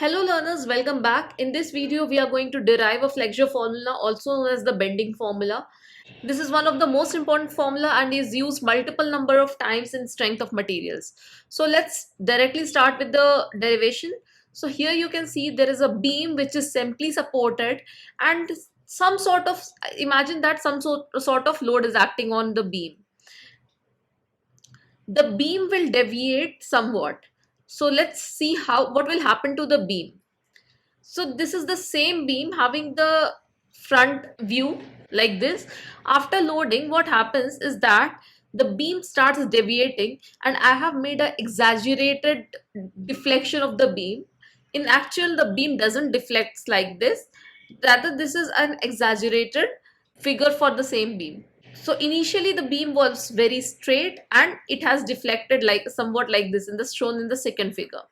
Hello learners, welcome back. In this video, we are going to derive a flexure formula, also known as the bending formula. This is one of the most important formula and is used multiple number of times in strength of materials. So let's directly start with the derivation. So here you can see there is a beam which is simply supported and some sort of, imagine that some sort of load is acting on the beam. The beam will deviate somewhat. So let's see what will happen to the beam. So this is the same beam having the front view like this. After loading, what happens is that the beam starts deviating and I have made an exaggerated deflection of the beam. In actual, the beam doesn't deflect like this. Rather, this is an exaggerated figure for the same beam. So initially the beam was very straight and it has deflected like somewhat like this in the shown in the second figure.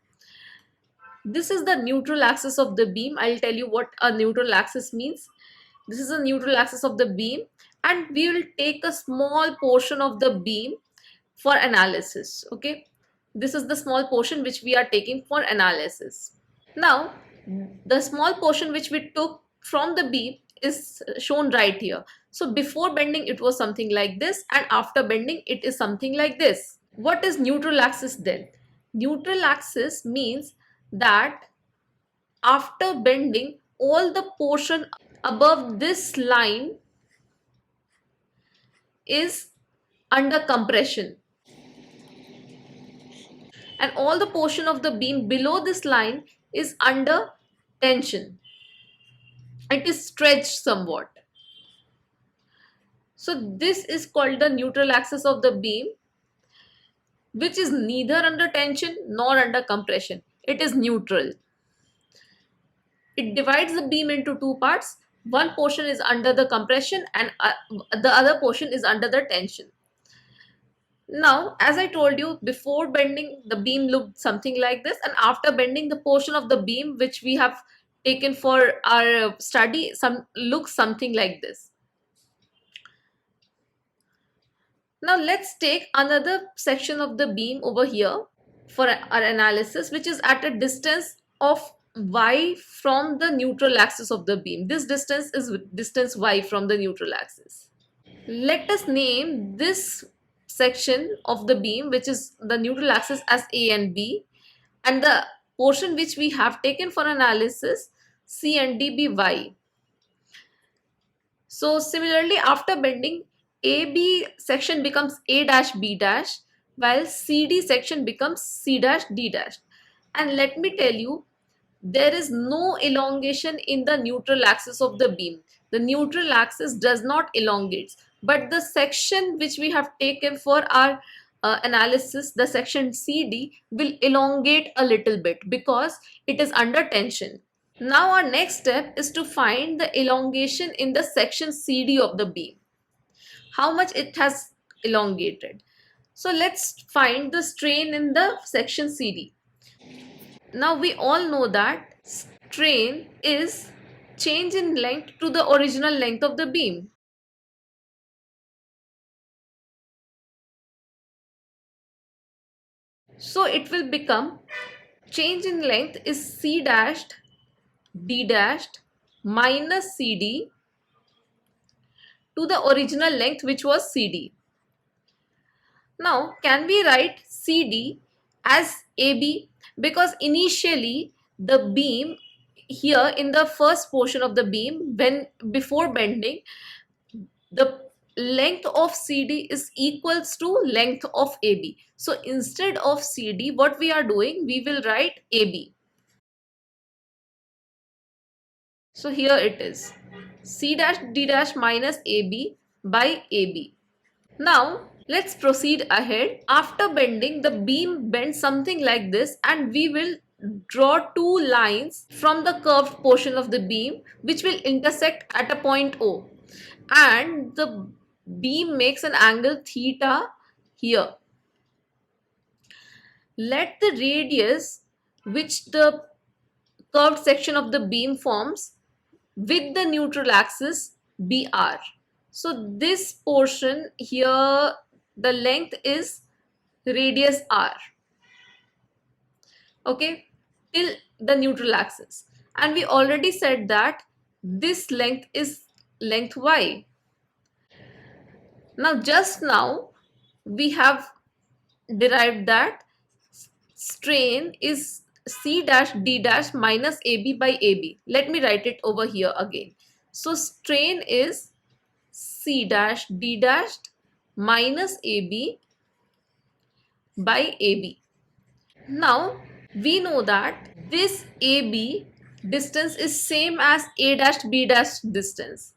This is the neutral axis of the beam. I'll tell you what a neutral axis means. This is a neutral axis of the beam and we will take a small portion of the beam for analysis. Okay, this is the small portion which we are taking for analysis. Now the small portion which we took from the beam is shown right here. So before bending it was something like this and after bending it is something like this. What is neutral axis then? Neutral axis means that after bending, all the portion above this line is under compression and all the portion of the beam below this line is under tension. It is stretched somewhat. So this is called the neutral axis of the beam, which is neither under tension nor under compression. It is neutral. It divides the beam into two parts. One portion is under the compression and the other portion is under the tension. Now, as I told you, before bending, the beam looked something like this, and after bending, the portion of the beam which we have taken for our study looks something like this. Now, let's take another section of the beam over here for our analysis, which is at a distance of y from the neutral axis of the beam. This distance is distance y from the neutral axis. Let us name this section of the beam, which is the neutral axis, as A and B, and the portion which we have taken for analysis, C and D, be y. So similarly, after bending, AB section becomes A dash B dash, while CD section becomes C dash D dash. And let me tell you, there is no elongation in the neutral axis of the beam. The neutral axis does not elongate, but the section which we have taken for our analysis, the section CD, will elongate a little bit because it is under tension. Now our next step is to find the elongation in the section CD of the beam. How much it has elongated. So let's find the strain in the section CD. Now we all know that strain is change in length to the original length of the beam. So it will become change in length is C dashed D dashed minus CD to the original length which was CD. Now can we write CD as AB, because initially the beam here in the first portion of the beam, when before bending, the length of CD is equals to length of AB. So instead of CD, what we are doing, we will write AB. So here it is C dash D dash minus AB by AB. Now let's proceed ahead. After bending, the beam bends something like this and we will draw two lines from the curved portion of the beam which will intersect at a point O, and the beam makes an angle theta here. Let the radius which the curved section of the beam forms with the neutral axis be r. So this portion here, the length is radius r. Okay, till the neutral axis. And we already said that this length is length y. Now just now we have derived that strain is C dash D dash minus AB by AB. Let me write it over here again. So strain is C dash D dash minus AB by AB. Now we know that this AB distance is same as A dash B dash distance.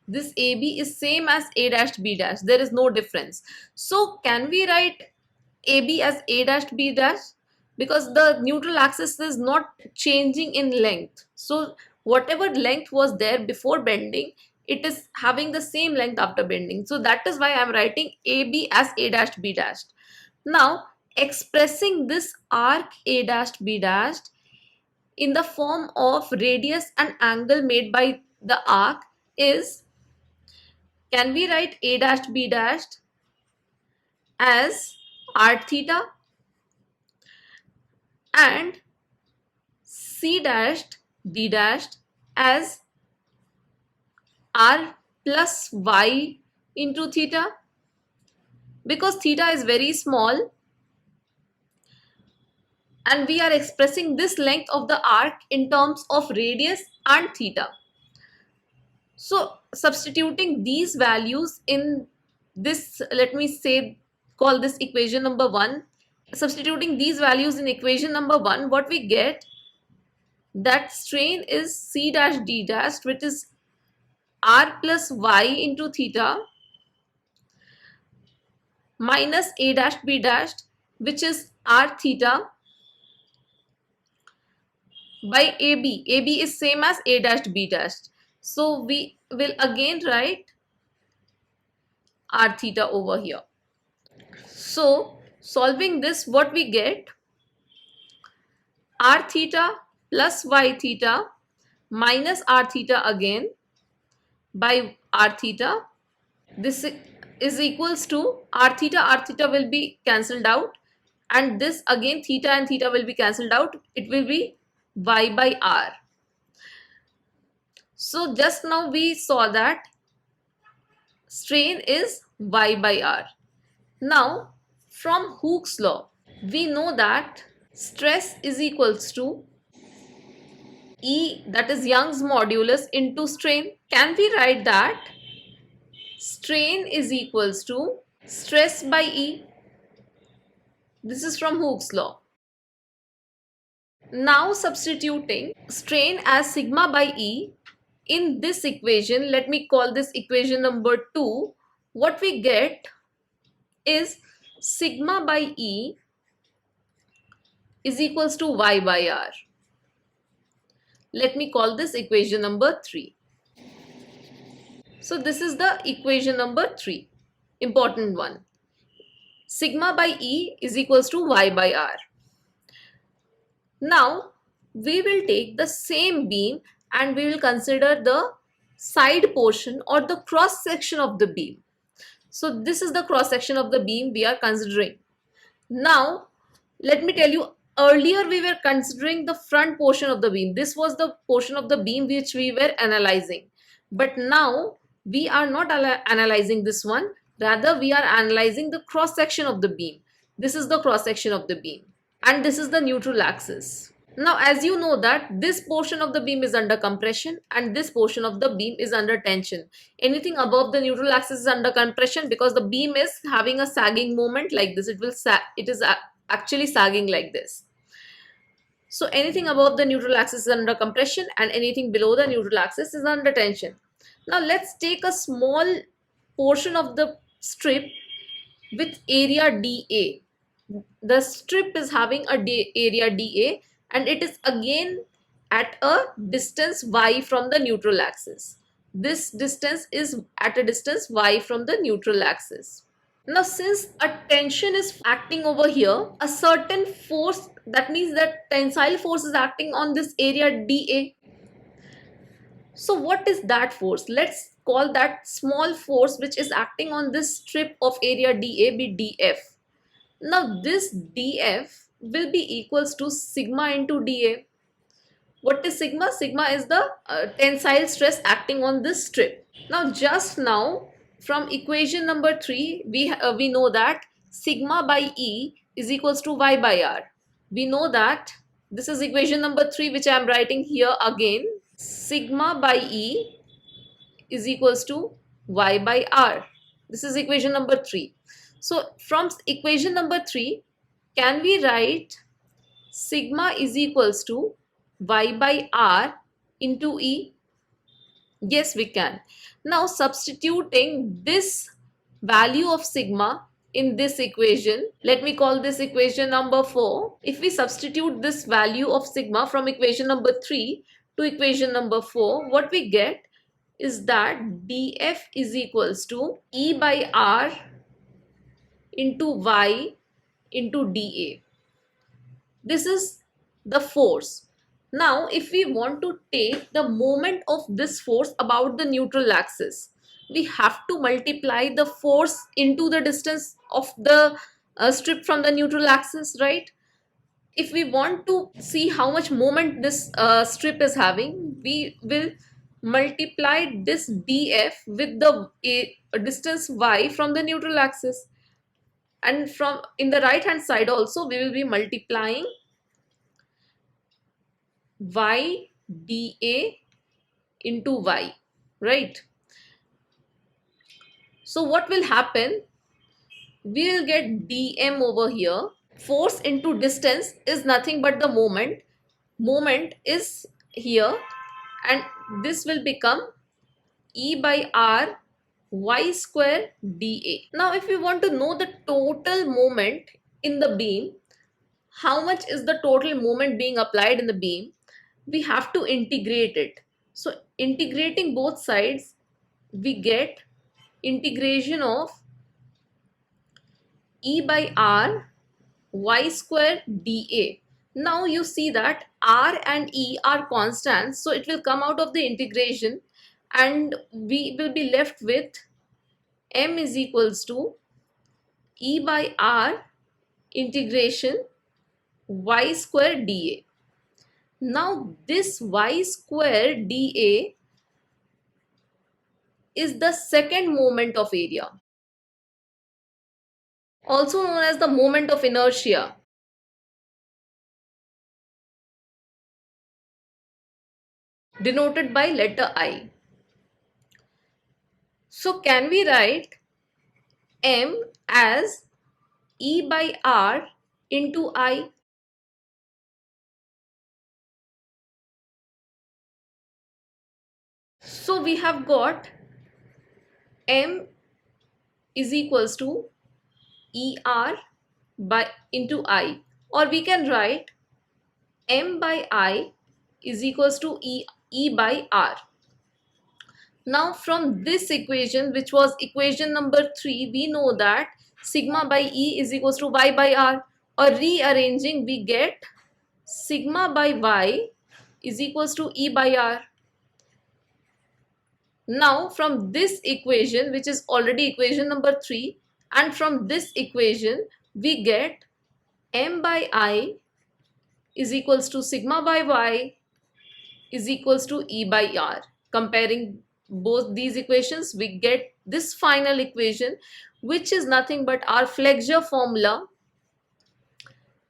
This AB is same as A dash B dash. There is no difference. So can we write AB as A dash B dash? Because the neutral axis is not changing in length. So whatever length was there before bending, it is having the same length after bending. So that is why I am writing AB as A dash B dash. Now expressing this arc A dash B dash in the form of radius and angle made by the arc is, can we write A dash B dash as r theta and C dash D dash as r plus y into theta? Because theta is very small and we are expressing this length of the arc in terms of radius and theta. So substituting these values in this, let me say, call this equation number 1. Substituting these values in equation number 1, what we get, that strain is C dash D dash, which is r plus y into theta, minus A dash B dash, which is r theta, by AB. AB is same as A dash B dash. So we will again write r theta over here. So solving this, what we get, r theta plus y theta minus r theta again by r theta. This is equals to r theta will be cancelled out, and this again theta and theta will be cancelled out. It will be y by r. So just now we saw that strain is y by r. Now from Hooke's law, we know that stress is equals to E, that is Young's modulus, into strain. Can we write that strain is equals to stress by E? This is from Hooke's law. Now substituting strain as sigma by E in this equation, let me call this equation number 2, what we get is sigma by E is equals to y by r. Let me call this equation number 3. So this is the equation number 3, important one. Sigma by E is equals to y by r. Now we will take the same beam and we will consider the side portion or the cross section of the beam. So this is the cross section of the beam we are considering. Now let me tell you, earlier we were considering the front portion of the beam. This was the portion of the beam which we were analyzing. But now we are not analyzing this one. Rather we are analyzing the cross section of the beam. This is the cross section of the beam and this is the neutral axis. Now as you know that this portion of the beam is under compression and this portion of the beam is under tension. Anything above the neutral axis is under compression because the beam is having a sagging moment like this. It is actually sagging like this. So anything above the neutral axis is under compression and anything below the neutral axis is under tension. Now let's take a small portion of the strip with area dA. The strip is having a area dA and it is again at a distance y from the neutral axis. This distance is at a distance y from the neutral axis. Now since a tension is acting over here, a certain force, that means that tensile force is acting on this area dA. So what is that force? Let's call that small force which is acting on this strip of area dA be dF. Now this dF will be equals to sigma into dA. What is sigma? Sigma is the tensile stress acting on this strip. Now just now from equation number 3 we know that sigma by E is equals to y by r. We know that this is equation number 3 which I am writing here again. Sigma by E is equals to y by r. This is equation number 3. So from equation number 3, can we write sigma is equals to y by r into E? Yes, we can. Now substituting this value of sigma in this equation, let me call this equation number 4. If we substitute this value of sigma from equation number 3 to equation number 4, what we get is that dF is equals to E by R into Y into dA. This is the force. Now if we want to take the moment of this force about the neutral axis, we have to multiply the force into the distance of the strip from the neutral axis, right? If we want to see how much moment this strip is having, we will multiply this dF with the distance y from the neutral axis, and from in the right hand side also we will be multiplying y dA into y, right? So what will happen, we will get dm over here. Force into distance is nothing but the moment is here, and this will become E by R y square dA. Now if we want to know the total moment in the beam, how much is the total moment being applied in the beam, we have to integrate it. So integrating both sides, we get integration of E by R y square dA. Now you see that R and E are constants, so it will come out of the integration and we will be left with m is equals to E by R integration y square dA. Now this y square dA is the second moment of area, also known as the moment of inertia. Denoted by letter I. So can we write m as E by R into I? So we have got m is equals to ER by into I, or we can write m by I is equals to E by R. Now from this equation, which was equation number 3, we know that sigma by E is equals to y by R, or rearranging we get sigma by y is equals to E by R. Now from this equation, which is already equation number 3, and from this equation we get m by I is equals to sigma by y is equals to E by R. Comparing both these equations, we get this final equation, which is nothing but our flexure formula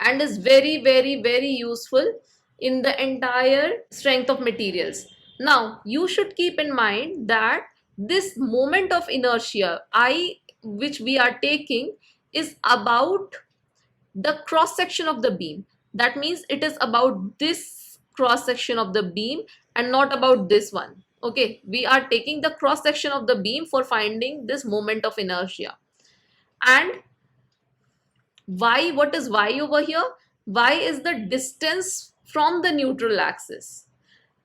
and is very useful in the entire strength of materials. Now you should keep in mind that this moment of inertia I which we are taking is about the cross section of the beam. That means it is about this cross section of the beam and not about this one. Okay, we are taking the cross section of the beam for finding this moment of inertia. And y, what is y over here? Y is the distance from the neutral axis,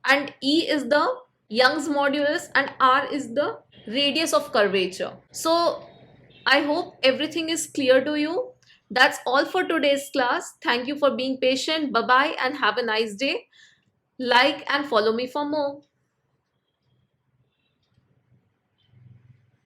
and E is the Young's modulus, and R is the radius of curvature. So I hope everything is clear to you. That's all for today's class. Thank you for being patient. Bye bye and have a nice day. Like and follow me for more.